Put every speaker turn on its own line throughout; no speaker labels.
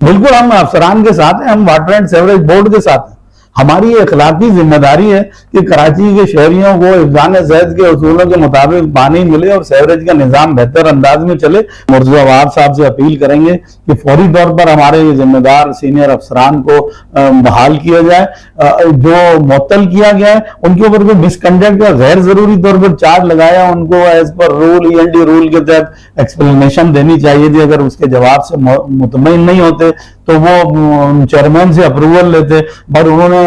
बिल्कुल हम अफसरान के साथ हैं, हम वाटर एंड सेवरेज बोर्ड के साथ हैं। हमारी अखलाकी जिम्मेदारी है कि कराची के शहरियों को हिफ्ज़ान सेहत के उसूलों के मुताबिक पानी मिले और सेवरेज का निज़ाम बेहतर अंदाज में चले। मुर्तज़ा वहाब साहब से अपील करेंगे कि फौरी तौर पर हमारे जिम्मेदार सीनियर अफसरान को बहाल किया जाए। जो मुअत्तल किया गया है उनके ऊपर कोई मिसकंडक्ट या गैर जरूरी तौर पर चार्ज लगाया, उनको as per rule END rule के तहत एक्सप्लेनेशन देनी चाहिए थी। अगर उसके जवाब से मुतमईन नहीं होते तो वो चेयरमैन से अप्रूवल लेते, पर उन्होंने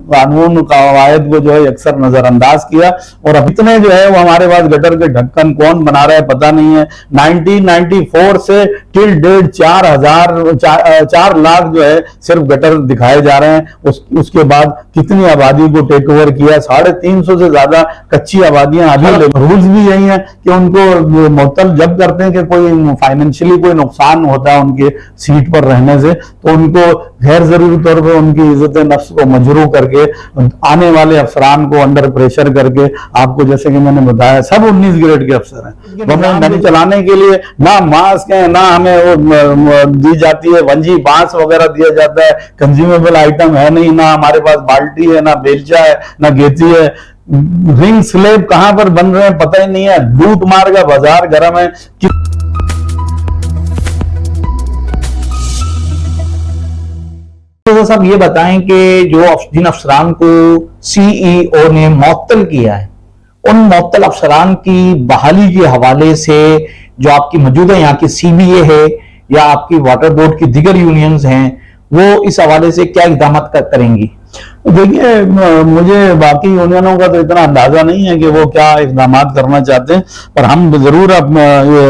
कानून कवायद को जो है अक्सर नजरअंदाज किया। और अब इतने जो है वो हमारे पास गटर के ढक्कन कौन बना रहा है पता नहीं है। 1994 से टिल डेट 4 लाख जो है सिर्फ गटर दिखाए जा रहे हैं। उसके बाद कितनी आबादी को टेक ओवर किया, 350 से ज्यादा कच्ची आबादियां अभी। रूल्स भी यही है कि उनको मुअत्तल जब करते हैं कि कोई फाइनेंशियली कोई नुकसान होता है उनके सीट पर रहने से, तो उनको गैर जरूरी तौर पर उनकी इज्जत नफ्स को मजरू करके आने वाले अफसरान को अंडर प्रेशर करके, आपको जैसे कि मैंने बताया सब 19 ग्रेड के अफसर हैं। गवर्नमेंट चलाने के लिए ना मास्क है, ना हमें वो दी जाती है 1G बांस वगैरह दिया जाता है, कंज्यूमेबल आइटम है नहीं, ना हमारे पास बाल्टी है, ना बेलचा है, ना गेती है। रिंग स्लेब कहां पर बन रहे हैं पता ही नहीं है। लूट मार का बाजार गर्म है।
तो साहब ये बताएं कि जिन अफसरान को CEO ने मुअत्तल किया है, उन मुअत्तल अफसरान की बहाली के हवाले से जो आपकी मौजूदा यहाँ की CBA है या आपकी वाटर बोर्ड की दीगर यूनियंस हैं, वो इस हवाले से क्या इक़दाम करेंगी?
देखिए, मुझे बाकी यूनियनों का तो इतना अंदाजा नहीं है कि वो क्या इक़दाम करना चाहते हैं, पर हम जरूर ये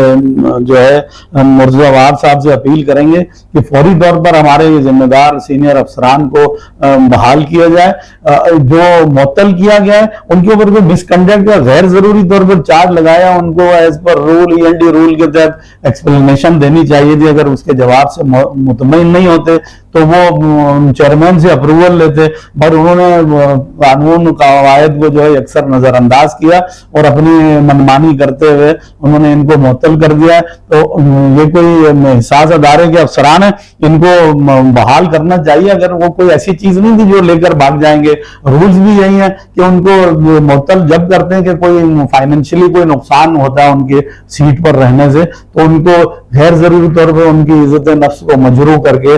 जो है मुर्तज़ा वहाब साहब से अपील करेंगे कि फौरी तौर पर हमारे जिम्मेदार सीनियर अफसरान को बहाल किया जाए। जो मुअत्तल किया गया है उनके ऊपर कोई मिसकंडक्ट या गैर जरूरी तौर पर चार्ज लगाया, उनको as per rule END rule के तहत एक्सप्लेनेशन देनी चाहिए थी। अगर उसके जवाब से मुतमईन नहीं होते तो वो चेयरमैन से अप्रूवल लेते, पर उन्होंने कानून कवायद को जो है अक्सर नजरअंदाज किया और अपनी मनमानी करते हुए उन्होंने इनको मुअत्तल कर दिया। तो ये कोई हिसास अदारे के अफसरान है, इनको बहाल करना चाहिए। अगर वो कोई ऐसी चीज नहीं थी जो लेकर भाग जाएंगे। रूल्स भी यही है कि उनको मुअत्तल जब करते हैं कि कोई फाइनेंशियली कोई नुकसान होता है उनके सीट पर रहने से, तो उनको गैर जरूरी तौर पर उनकी इज्जत नफ्स को मजरू करके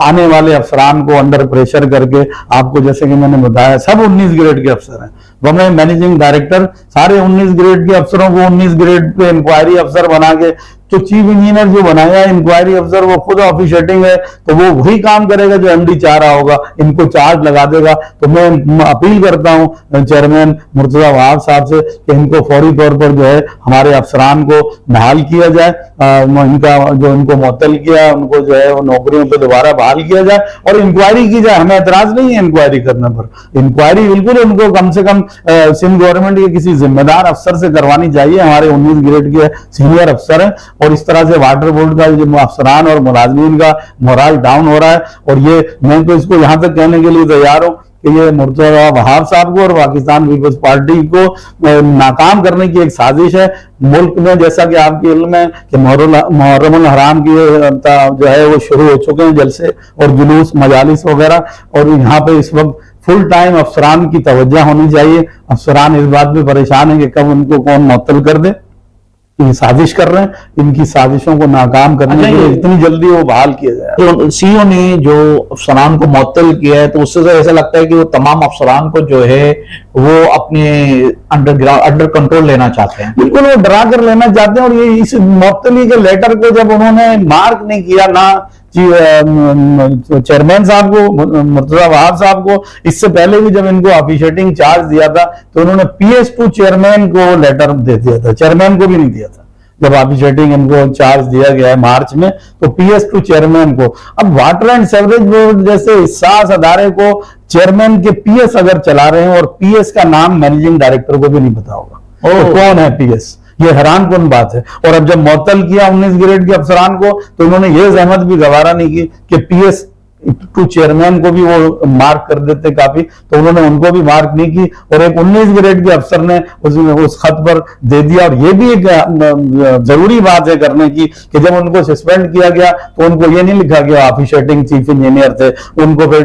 आने वाले अफसरान को अंडर प्रेशर करके, आपको जैसे कि मैंने बताया सब 19 ग्रेड के अफसर हैं। गवर्नमेंट मैनेजिंग डायरेक्टर सारे 19 ग्रेड के अफसरों को 19 ग्रेड पे इंक्वायरी अफसर बना के, तो चीफ इंजीनियर जो बनाया इंक्वायरी अफसर वो खुद ऑफिशिएटिंग है, तो वो वही काम करेगा जो MD चाह रहा होगा, इनको चार्ज लगा देगा। तो मैं अपील करता हूं चेयरमैन मुर्तज़ा वहाब साहब से कि इनको फौरी तौर पर जो है हमारे अफसरान को बहाल किया जाए। इनका जो इनको मुअत्तल किया उनको जो है वो नौकरियों पर दोबारा बहाल किया जाए और इंक्वायरी की जाए। हमें एतराज नहीं है इंक्वायरी करने पर, इंक्वायरी बिल्कुल उनको कम से कम सिंध गवर्नमेंट के किसी जिम्मेदार अफसर से करवानी चाहिए। हमारे 19 ग्रेड के सीनियर अफसर हैं और इस तरह से वाटर बोर्ड का जो अफसरान और मुलाजमीन का मोराल डाउन हो रहा है। और ये मैं तो इसको यहां तक कहने के लिए तैयार हूं कि ये मुर्तज़ा वहाब साहब को और पाकिस्तान पीपल्स पार्टी को नाकाम करने की एक साजिश है। मुल्क में जैसा कि आपके इल्म है कि मुहर्रमुल हराम की जो है वो शुरू हो चुके हैं जलसे और जुलूस मजालिस वगैरह, और यहाँ पे इस वक्त फुल टाइम अफसरान की तवज्जो होनी चाहिए। अफसरान इस बात पे परेशान है कि कब उनको कौन मुअत्तल कर दे। ये साजिश कर रहे हैं, इनकी साजिशों को नाकाम करने के लिए इतनी जल्दी वो बहाल किया जाए।
तो CEO ने जो अफसरान को मुअत्तल किया है, तो उससे तो ऐसा लगता है कि वो तमाम अफसरान को जो है वो अपने अंडर कंट्रोल लेना चाहते हैं।
बिल्कुल वो डरा कर लेना चाहते हैं। और ये इस मुअत्तली के लेटर को जब उन्होंने मार्क नहीं किया ना चेयरमैन साहब को, मुर्तज़ा वहाब साहब को, इससे पहले भी जब इनको ऑफिशिएटिंग चार्ज दिया था तो उन्होंने PS2 चेयरमैन को लेटर दे दिया था, चेयरमैन को भी नहीं दिया था। जब ऑफिशिएटिंग इनको चार्ज दिया गया है मार्च में तो PS2 चेयरमैन को। अब वाटर एंड सेवरेज बोर्ड जैसे हिसास अदारे को चेयरमैन के PS अगर चला रहे हैं और PS का नाम मैनेजिंग डायरेक्टर को भी नहीं पता होगा तो कौन है PS, ये हैरान कौन बात है। और अब जब मुअत्तल किया 19 ग्रेड के अफसरान को तो उन्होंने ये जहमत भी गवारा नहीं की कि PS टू चेयरमैन को भी वो मार्क कर देते काफी, तो उन्होंने उनको भी मार्क नहीं की और एक 19 ग्रेड के अफसर ने उस खत पर दे दिया। और ये भी एक जरूरी बात है करने की कि जब उनको सस्पेंड किया गया तो उनको ये नहीं लिखा गया ऑफिशिएटिंग चीफ इंजीनियर थे, उनको फिर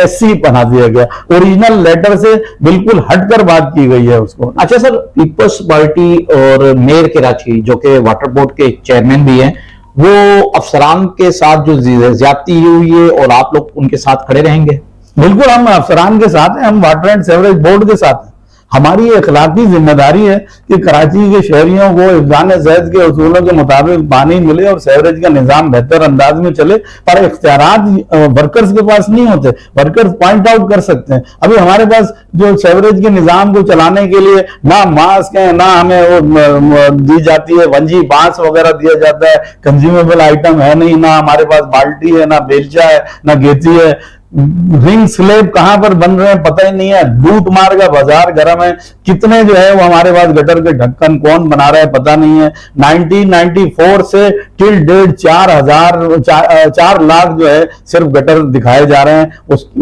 SC बना दिया गया। ओरिजिनल लेटर से बिल्कुल हटकर बात की गई है उसको।
अच्छा सर, पीपल्स पार्टी और मेयर कराची जो कि वाटर बोर्ड के चेयरमैन भी हैं, वो अफसरान के साथ जो ज्यादती हुई है और आप लोग उनके साथ खड़े रहेंगे?
बिल्कुल, हम अफसरान के साथ हैं, हम वाटर एंड सेवरेज बोर्ड के साथ हैं। हमारी अखलाकी जिम्मेदारी है कि कराची के शहरियों को हिफ्ज़ान सेहत के उसूलों के मुताबिक पानी मिले और सेवरेज का निजाम बेहतर अंदाज में चले, पर इख्तियारात वर्कर्स के पास नहीं होते। वर्कर्स पॉइंट आउट कर सकते हैं। अभी हमारे पास जो सेवरेज के निजाम को चलाने के लिए ना मास्क है, ना हमें वो दी जाती है वंजी बांस वगैरह दिया जाता है, कंज्यूमेबल आइटम है नहीं, ना हमारे पास बाल्टी है, ना बेलचा है, ना गेती है। रिंग स्लेब कहां पर बन रहे हैं पता ही नहीं है। लूट मार का बाजार गर्म है। कितने जो है वो हमारे पास गटर के ढक्कन कौन बना रहा है पता नहीं है। 1994 से टिल डेट 4 लाख जो है सिर्फ गटर दिखाए जा रहे हैं।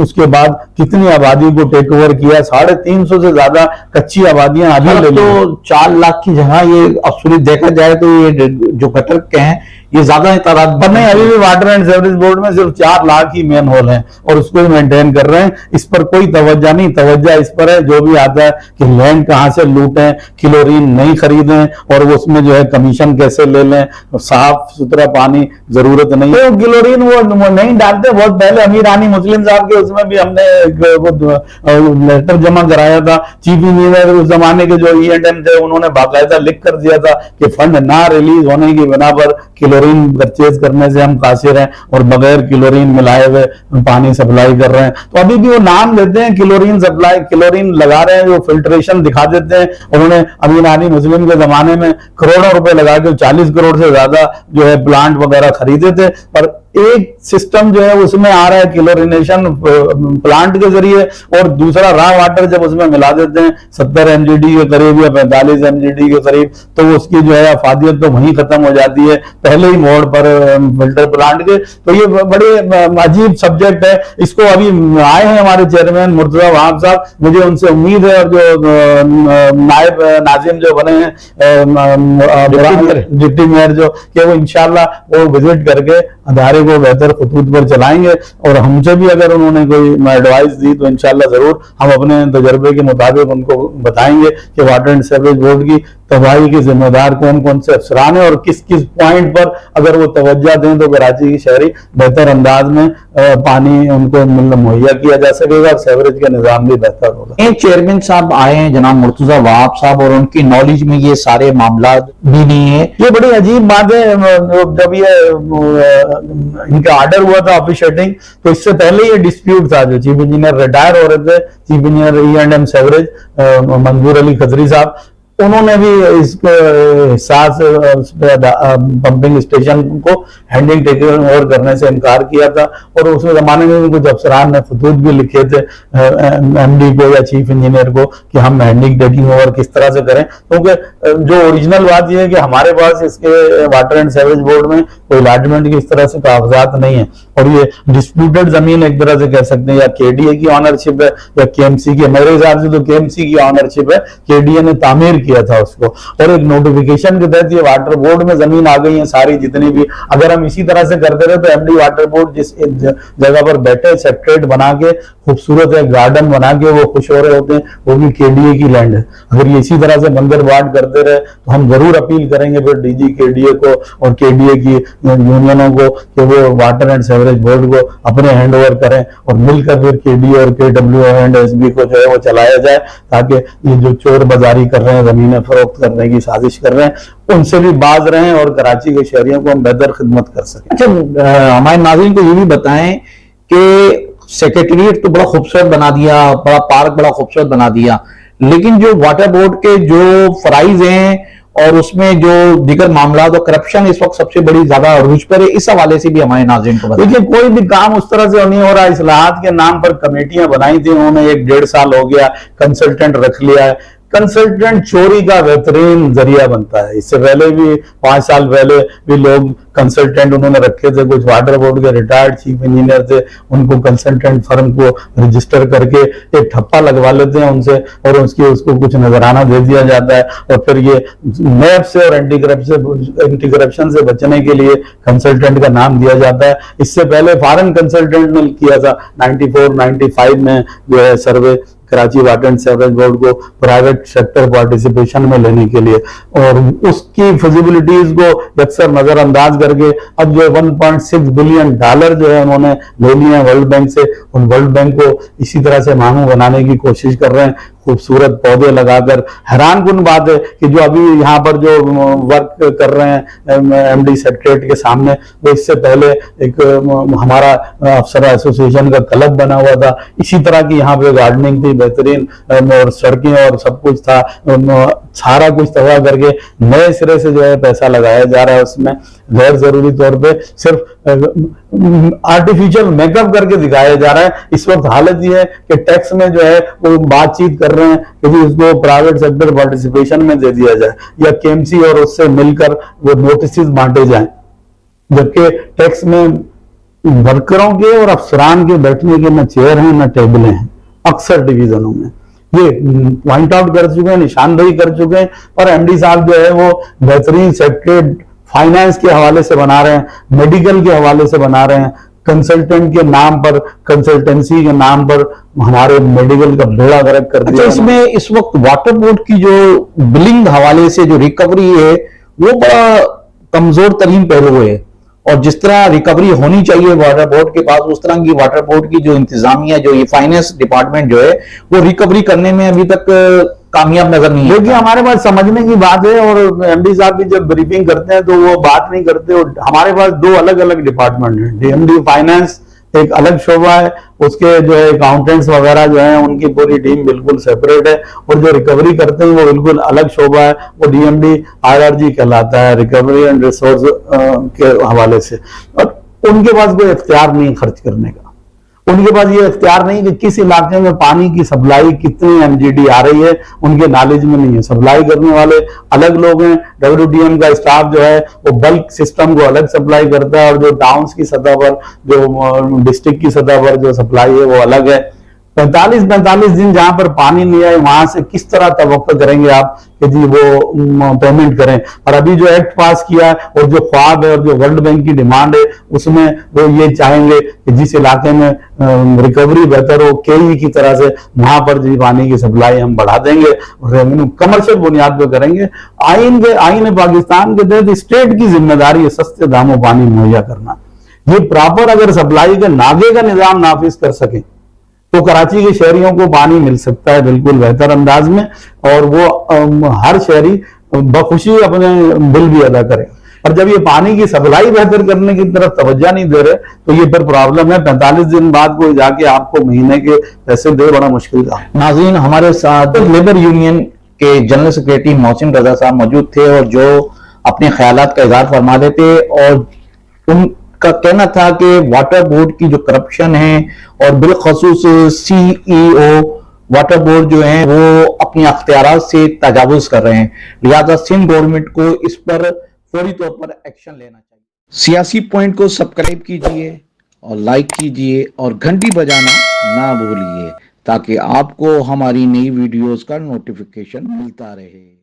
उसके बाद कितनी आबादी को टेक ओवर किया, 350 से ज्यादा कच्ची आबादियां अभी ले ली।
तो 4 लाख की जगह ये असूली देखा जाए तो ये जो गटर के हैं ये ज्यादा तादाद
पर नहीं, अभी भी वाटर एंड सेवरेज बोर्ड में सिर्फ 4 लाख ही मेन होल हैं और उसको ही मेंटेन कर रहे हैं। इस पर कोई तवज्जो नहीं, तवज्जो इस पर है जो भी आता है कि लैंड कहां से लूटें, क्लोरीन नहीं खरीदें और वो उसमें जो है कमीशन कैसे ले लें, साफ सुथरा पानी जरूरत नहीं है। तो क्लोरीन वो नहीं डालते। बहुत पहले अमीर आनी मुस्लिम साहब के उसमें भी हमने लेटर जमा कराया था। चीफ इंजीनियर उस जमाने के जो E&M थे उन्होंने बाकायदा लिख कर दिया था कि फंड ना रिलीज होने की बिना पर क्लोरीन परचेज करने से हम कासिर हैं और बगैर क्लोरीन मिलाए हुए पानी सप्लाई कर रहे हैं। तो अभी भी वो नाम देते हैं क्लोरीन सप्लाई, क्लोरीन लगा रहे हैं, जो फिल्ट्रेशन दिखा देते हैं। उन्होंने अमीन आनी मुस्लिम के जमाने में करोड़ों रुपए लगा के 40 करोड़ से ज्यादा जो है प्लांट वगैरह खरीदे थे, पर एक सिस्टम जो है उसमें आ रहा है क्लोरिनेशन प्लांट के जरिए और दूसरा रॉ वाटर जब उसमें मिला देते हैं 70 MGD के करीब या 45 MGD के करीब, तो उसकी जो है अफादियत तो वहीं खत्म हो जाती है पहले ही मोड़ पर फिल्टर प्लांट के। तो ये बड़े अजीब सब्जेक्ट है। इसको अभी आए हैं हमारे चेयरमैन मुर्तजा वहाब साहब, मुझे उनसे उम्मीद है और जो नायब नाजिम जो बने हैं डिप्टी मेयर जो कि वो इंशाल्लाह वो विजिट करके अदारे को बेहतर खतूत पर चलाएंगे और हमसे भी अगर उन्होंने कोई एडवाइस दी तो इंशाल्लाह जरूर हम अपने तजर्बे के मुताबिक उनको बताएंगे कि वाटर एंड सेवरेज बोर्ड की तबाही के जिम्मेदार कौन कौन से अफसरान है और किस किस पॉइंट पर अगर वो तवज्जो दें तो कराची की शहरी बेहतर अंदाज में पानी उनको मुहैया किया जा सकेगा और सेवरेज का निजाम भी बेहतर होगा।
एक चेयरमैन साहब आए हैं जनाब मुर्तजा वहाब साहब और उनकी नॉलेज में ये सारे मामला भी नहीं है।
ये बड़ी अजीब बात है। जब ये इनका ऑर्डर हुआ था ऑफिशिएटिंग तो इससे पहले ये डिस्प्यूट था। जो चीफ इंजीनियर रिटायर हो रहे थे, चीफ इंजीनियर E&M सेवरेज मंजूर अली खजरी साहब, उन्होंने भी इसको हिसास पंपिंग स्टेशन को हैंडिंग टेकिंग ओवर करने से इनकार किया था और उस जमाने में कुछ अफसरान ने खतूत भी लिखे थे MD को या चीफ इंजीनियर को कि हम हैंडिंग टेकिंग ओवर किस तरह से करें, क्योंकि जो ओरिजिनल बात यह है कि हमारे पास इसके वाटर एंड सेवरेज बोर्ड में कोई अलॉटमेंट की इस तरह से कागजात नहीं है और ये डिस्प्यूटेड जमीन एक तरह से कह सकते हैं या KDA की ऑनरशिप है या KMC की। मेरे हिसाब से तो KMC की ऑनरशिप है, KDA ने तामीर किया था उसको और एक नोटिफिकेशन के तहत ये वाटर बोर्ड में जमीन आ गई है सारी जितनी भी। अगर हम इसी तरह से करते रहे तो MD वाटर बोर्ड जिस जगह पर बैठे सेक्रेट बना के खूबसूरत है गार्डन बना के वो खुश हो रहे होते हैं, वो भी KDA की लैंड है। अगर ये इसी तरह से बंदरबाट करते रहे तो हम जरूर अपील करेंगे फिर DG KDA को और KDA की यूनियनों को कि वो वाटर एंड सेवरेज बोर्ड को अपने हैंड ओवर करें और मिलकर फिर KDA और KW एंड SB को जो है वो चलाया जाए, ताकि ये जो चोर बाजारी कर रहे हैं, जमीनें फरोख्त करने की साजिश कर रहे हैं, उनसे भी बाज रहें और कराची के शहरियों को हम बेहतर खिदमत कर सकें।
अच्छा, हमारे नाज़रीन को ये भी बताएं कि सेक्रेटेरिएट तो बड़ा खूबसूरत बना दिया, बड़ा पार्क बड़ा खूबसूरत बना दिया, लेकिन जो वाटर बोर्ड के जो फराइज हैं और उसमें जो दीगर मामला तो करप्शन इस वक्त सबसे बड़ी ज्यादा अरूज पर है, इस हवाले से भी हमारे नाज़रीन को बताइए।
देखिए, कोई भी काम उस तरह से नहीं हो रहा। इस्लाहात के नाम पर कमेटियां बनाई थी उन्होंने, 1-1.5 साल हो गया, कंसल्टेंट रख लिया है। कंसल्टेंट चोरी का बेहतरीन जरिया बनता है। इससे पहले भी 5 साल पहले भी लोग कंसल्टेंट उन्होंने रखे थे, कुछ वाटर बोर्ड के रिटायर्ड चीफ इंजीनियर थे, उनको कंसल्टेंट फर्म को रजिस्टर करके एक ठप्पा लगवा लेते हैं उनसे, और उसको कुछ नजराना दे दिया जाता है, और फिर ये नैब से और एंटी करप्शन से बचने के लिए कंसल्टेंट का नाम दिया जाता है। इससे पहले फॉरेन कंसल्टेंट ने किया था 94-95 में जो है survey Karachi water and sewerage board को प्राइवेट सेक्टर पार्टिसिपेशन में लेने के लिए, और उसकी फिजिबिलिटीज को अक्सर नजरअंदाज करके अब जो 1.6 बिलियन डॉलर जो है उन्होंने ले लिए हैं वर्ल्ड बैंक से। उन वर्ल्ड बैंक को इसी तरह से मांगू बनाने की कोशिश कर रहे हैं, खूबसूरत पौधे लगाकर। हैरानकुन बात है कि जो अभी यहाँ पर जो वर्क कर रहे हैं एमडी सेक्रेटरीट के सामने, वो इससे पहले एक हमारा अफसर एसोसिएशन का क्लब बना हुआ था, इसी तरह की यहाँ पे गार्डनिंग थी बेहतरीन, और सड़कें और सब कुछ था, सारा कुछ तबाह करके नए सिरे से जो है पैसा लगाया जा रहा है उसमें, गैर जरूरी तौर पे सिर्फ आर्टिफिशियल मेकअप करके दिखाया जा रहा है। इस वक्त हालत ये है कि टैक्स में जो है वो बातचीत कर रहे हैं कि जी उसको प्राइवेट सेक्टर पार्टिसिपेशन में दे दिया जाए, या केएमसी और उससे मिलकर वो नोटिस बांटे जाएं, जबकि टैक्स में वर्करों के और अफसरान के बैठने के न चेयर हैं न टेबलें हैं अक्सर डिवीजनों में। ये पॉइंट आउट कर चुके हैं, निशानदेही कर चुके हैं, और एमडी साहब जो है वो बेहतरीन सेक्रेटरीट फाइनेंस के हवाले से बना रहे हैं, मेडिकल के हवाले से बना रहे हैं, कंसल्टेंट के नाम पर, कंसल्टेंसी के नाम पर हमारे मेडिकल का बेड़ा गर्क कर दिया।
अच्छा, इसमें इस वक्त वाटर बोर्ड की जो बिलिंग हवाले से जो रिकवरी है वो बड़ा कमजोर तरीन पहलू है, और जिस तरह रिकवरी होनी चाहिए वाटर बोर्ड के पास, उस तरह की वाटर बोर्ड की जो इंतजामिया, जो ये फाइनेंस डिपार्टमेंट जो है वो रिकवरी करने में अभी तक कामयाब नजर नहीं है।
देखिए हमारे पास समझने की बात है, और एमडी साहब की जब ब्रीफिंग करते हैं तो वो बात नहीं करते। और हमारे पास 2 अलग अलग डिपार्टमेंट हैं, डीएमडी फाइनेंस एक अलग शोबा है, उसके जो है अकाउंटेंट्स वगैरह जो है उनकी पूरी टीम बिल्कुल सेपरेट है, और जो रिकवरी करते हैं वो बिल्कुल अलग शोबा है, वो डीएमडी आरआरजी कहलाता है, रिकवरी एंड रिसोर्स के हवाले से। और उनके पास कोई इख्तियार नहीं खर्च करने का, उनके पास ये इख्तियार नहीं कि किस इलाके में पानी की सप्लाई कितनी एमजीडी आ रही है, उनके नॉलेज में नहीं है। सप्लाई करने वाले अलग लोग हैं, डब्ल्यूडीएम का स्टाफ जो है वो बल्क सिस्टम को अलग सप्लाई करता है, और जो टाउन्स की सतह पर, जो डिस्ट्रिक्ट की सतह पर जो सप्लाई है वो अलग है। 45 दिन जहां पर पानी नहीं आए वहां से किस तरह तवक्को करेंगे आप कि जी वो पेमेंट करें। और अभी जो एक्ट पास किया है और जो ख्वाब है और जो वर्ल्ड बैंक की डिमांड है उसमें वो ये चाहेंगे कि जिस इलाके में रिकवरी बेहतर हो, केई की तरह से वहां पर जी पानी की सप्लाई हम बढ़ा देंगे, रेवेन्यू कमर्शियल बुनियाद पर करेंगे। आईन पाकिस्तान के तहत स्टेट की जिम्मेदारी है सस्ते दामों पानी मुहैया करना। ये प्रॉपर अगर सप्लाई के नागे का निजाम नाफिज कर सके तो कराची के शहरियों को पानी मिल सकता है बिल्कुल बेहतर अंदाज में, और वो हर शहरी बखुशी अपने बिल भी अदा करे। और जब ये पानी की सप्लाई बेहतर करने की तरफ तवज्जो नहीं दे रहे तो ये फिर प्रॉब्लम है। 45 दिन बाद कोई जाके आपको महीने के पैसे दे, बड़ा मुश्किल था।
नाज़रीन, हमारे साथ लेबर यूनियन के जनरल सेक्रेटरी मोहसिन रजा साहब मौजूद थे, और जो अपने ख्यालात का इज़हार फरमा रहे थे, और उनका कहना था कि वाटर बोर्ड की जो करप्शन है और बिलखसूस सीईओ वाटर बोर्ड जो है वो अपने अख्तियारात से तजावुज कर रहे हैं, लिहाजा सिंध गवर्नमेंट को इस पर फौरी तौर पर एक्शन लेना चाहिए। सियासी पॉइंट को सब्सक्राइब कीजिए और लाइक कीजिए और घंटी बजाना ना भूलिए, ताकि आपको हमारी नई वीडियोस का नोटिफिकेशन मिलता रहे।